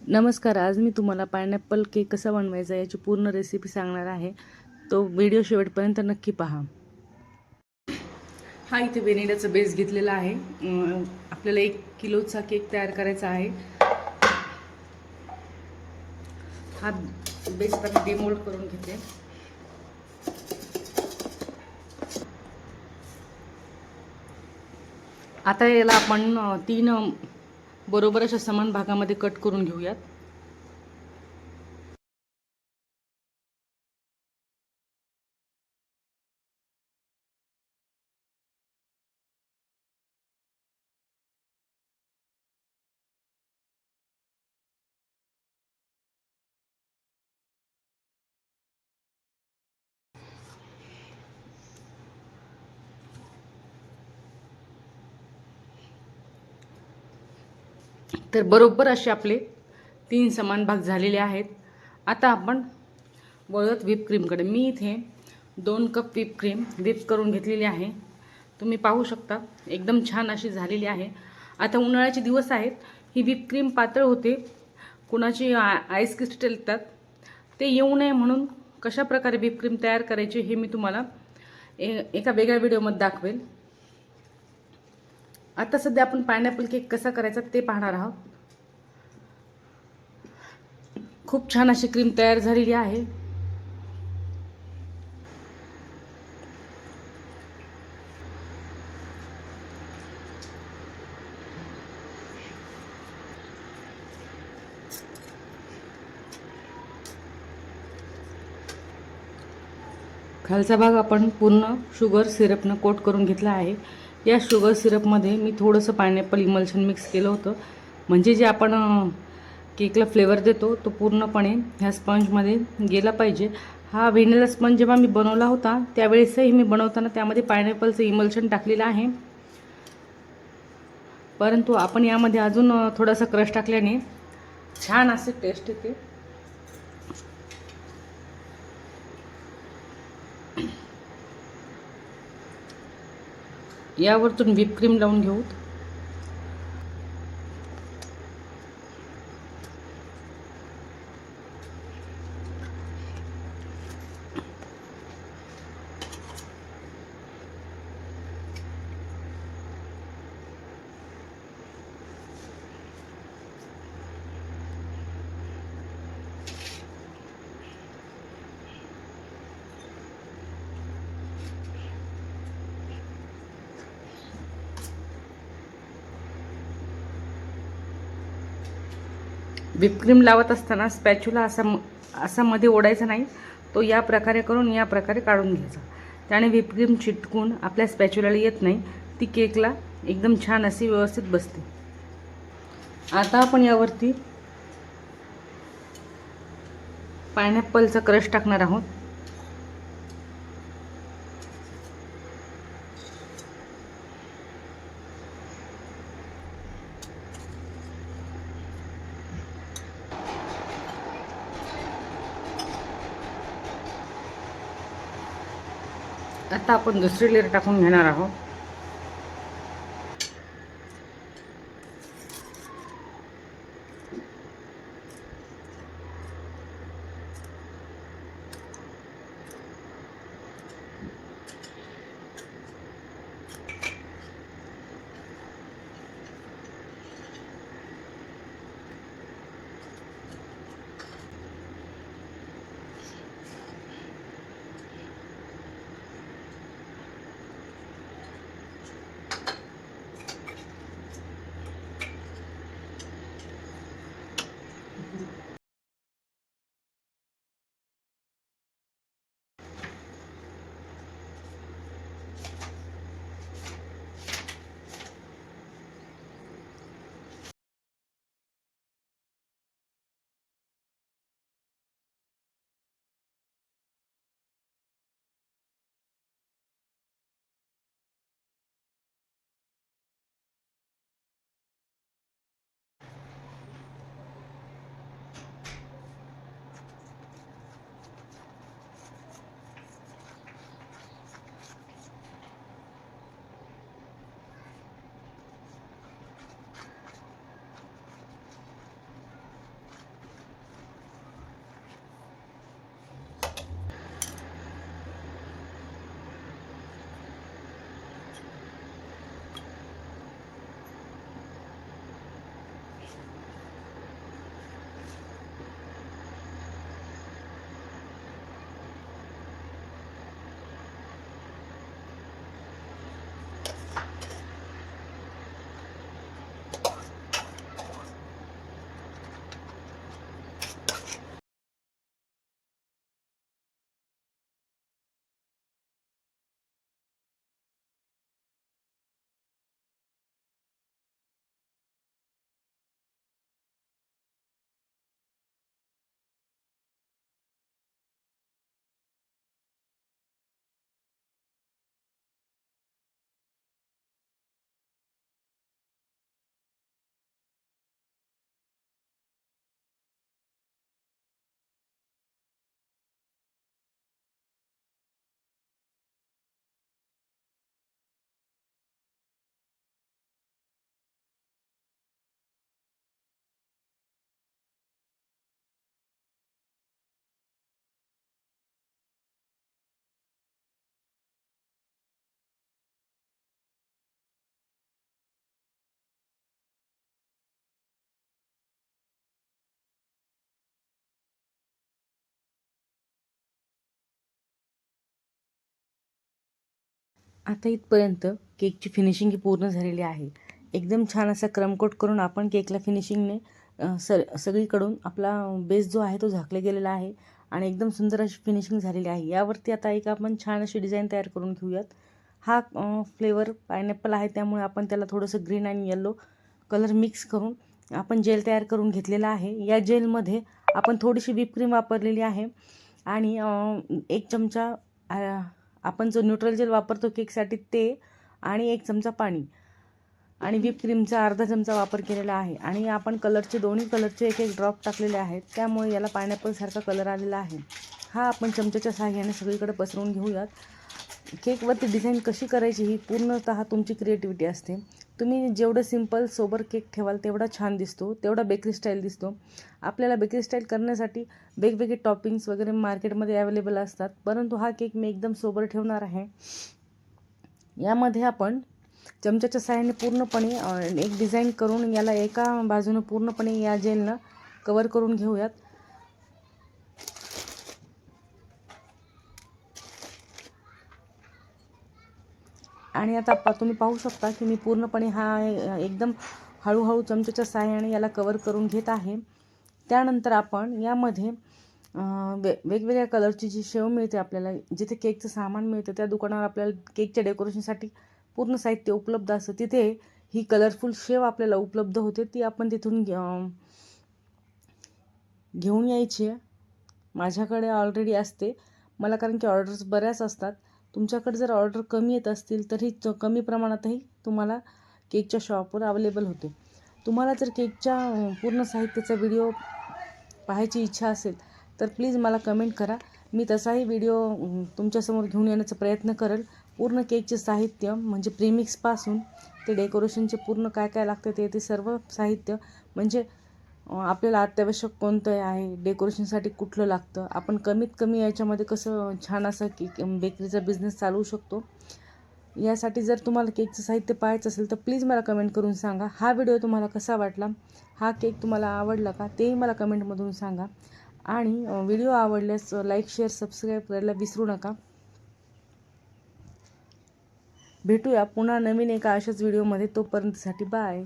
नमस्कार. आज मी तुम्हाला पायनॅपल केक कसा बनवायचा याची पूर्ण रेसिपी सांगणार आहे. तो व्हिडिओ शेवटपर्यंत नक्की पहा. हा इथे व्हॅनिलाचा बेस घेतलेला आहे. आपल्याला 1 किलोचा केक तयार करायचा आहे. हा बेस पण डिमोल्ड करून घेते. आता याला आपण 3 बरोबर अशा समान भागामध्ये कट करून घेऊयात. तर बरोबर असे आपले 3 समान भाग झालेले आहेत. आता आपण वळत व्हिप क्रीमकडे. मी इथे 2 कप व्हिप क्रीम व्हिप करून घेतलेली आहे. तुम्ही पाहू शकता एकदम छान अशी झालेली आहे. आता उन्हाळ्याचे दिवस आहेत. ही व्हिप क्रीम पातळ होते, कुणाची आईस क्रिस्टल येतात, ते येऊ नये म्हणून कशा प्रकारे व्हिप क्रीम तयार करायची हे मी तुम्हाला एका वेगळ्या व्हिडिओमध्ये दाखवेल. आता सध्या आपण पायनॅपल केक कसा करायचा ते पाहणार आहोत. खूप छान अशी क्रीम तयार झालेली आहे. खालचा भाग आपण पूर्ण शुगर सिरपनं कोट करून घेतला आहे. या शुगर सिरपमध्ये मी थोडंसं पायनॅपल इमल्शन मिक्स केलं होतं, म्हणजे जे आपण केकला फ्लेवर देतो तो पूर्णपणे ह्या स्पंजमध्ये गेला पाहिजे. हा व्हॅनिला स्पंज जेव्हा मी बनवला होता त्यावेळेसही मी बनवताना त्यामध्ये पायनॅपलचं इमल्शन टाकलेलं आहे, परंतु आपण यामध्ये अजून थोडासा क्रश टाकल्याने छान असे टेस्ट येते. यावरतून व्हिप क्रीम लावून घेऊ. व्हिप क्रीम लावत असताना स्पॅच्युला असा मध्ये ओढायचा नाही, तो या प्रकारे करून या प्रकारे काढून घ्यायचा. त्याने व्हिप क्रीम चिटकून आपल्या स्पॅच्युलाला येत नाही, ती केकला एकदम छान अशी व्यवस्थित बसते. आता आपण यावरती पायनॅपलचा क्रश टाकणार आहोत. आता आपण दुसरी लेयर टाकून घेणार आहोत. आता इथपर्यंत केकची फिनिशिंग ही पूर्ण झालेली आहे. एकदम छान असा क्रमकोट करून आपण केकला फिनिशिंगने सगळीकडून आपला बेस जो आहे तो झाकला गेलेला आहे आणि एकदम सुंदर अशी फिनिशिंग झालेली आहे. यावरती आता एक आपण छान अशी डिझाईन तयार करून घेऊयात. हा फ्लेवर पायनॅपल आहे, त्यामुळे आपण त्याला थोडंसं ग्रीन आणि येलो कलर मिक्स करून आपण जेल तयार करून घेतलेला आहे. या जेलमध्ये आपण थोडीशी व्हिप वापरलेली आहे आणि 1 चमचा आपण जो न्यूट्रल जेल वापरतो केकसाठी ते आणि 1 चमचा पाणी आणि व्हिप क्रीमचा अर्धा चमचा वापर केलेला आहे आणि आपण दोन्ही कलरचे 1-1 ड्रॉप टाकलेले आहेत, त्यामुळे याला पायनॅपलसारखा कलर आलेला आहे. हा आपण चमच्याच्या सहाय्याने सगळीकडे पसरवून घेऊयात. केकवरती डिझाईन कशी करायची ही पूर्णतः तुमची क्रिएटिव्हिटी असते. तुम्ही जेवढं सिंपल सोबर केक ठेवाल तेवढा छान दिसतो, तेवढा बेकरी स्टाईल दिसतो. आपल्याला बेकरी स्टाईल करण्यासाठी वेगवेगळे टॉपिंग्स वगैरे मार्केटमध्ये अवेलेबल असतात, परंतु हा केक मी एकदम सोबर ठेवणार आहे. यामध्ये आपण चमच्याच्या सहाय्याने पूर्णपणे एक डिझाईन करून याला एका बाजूने पूर्णपणे या जेलनं कवर करून घेऊयात. आणि आता तुम्ही पाहू शकता की मी पूर्णपणे हा एकदम हळूहळू चमच्याच्या सहाय्याने याला कवर करून घेत आहे. त्यानंतर आपण यामध्ये वेगवेगळ्या कलरची जी शेव मिळते, आपल्याला जिथे केकचं सामान मिळतं त्या दुकानावर आपल्याला केकच्या डेकोरेशनसाठी पूर्ण साहित्य उपलब्ध असतं, तिथे ही कलरफुल शेव आपल्याला उपलब्ध होते. ती आपण तिथून घेऊन यायची आहे. माझ्याकडे ऑलरेडी असते मला, कारण की ऑर्डर्स बऱ्याच असतात. तुमच्याकडे जर ऑर्डर कमी येत असतील तर ही कमी प्रमाणातही तुम्हाला केकच्या शॉपवर अवेलेबल होते. तुम्हाला जर केकच्या पूर्ण साहित्याचा व्हिडिओ पाहायची इच्छा असेल तर प्लीज मला कमेंट करा. मी तसाही व्हिडिओ तुमच्यासमोर घेऊन येण्याचा प्रयत्न करेल. पूर्ण केकचे साहित्य म्हणजे प्रीमिक्सपासून ते डेकोरेशनचे पूर्ण काय काय लागतं ते सर्व साहित्य, म्हणजे आपल्याला अत्यावश्यक कोणतं आहे, डेकोरेशनसाठी कुठलं लागतं, आपण कमीत कमी याच्यामध्ये कसं छान असं केक बेकरीचा बिझनेस चालवू शकतो, यासाठी जर तुम्हाला केकचं साहित्य पाहायचं असेल तर प्लीज मला कमेंट करून सांगा. हा व्हिडिओ तुम्हाला कसा वाटला, हा केक तुम्हाला आवडला का, तेही मला कमेंटमधून सांगा. आणि व्हिडिओ आवडल्यास लाईक, शेअर, सबस्क्राईब करायला विसरू नका. भेटूया पुन्हा नवीन एका अशाच व्हिडिओमध्ये. तोपर्यंतसाठी बाय.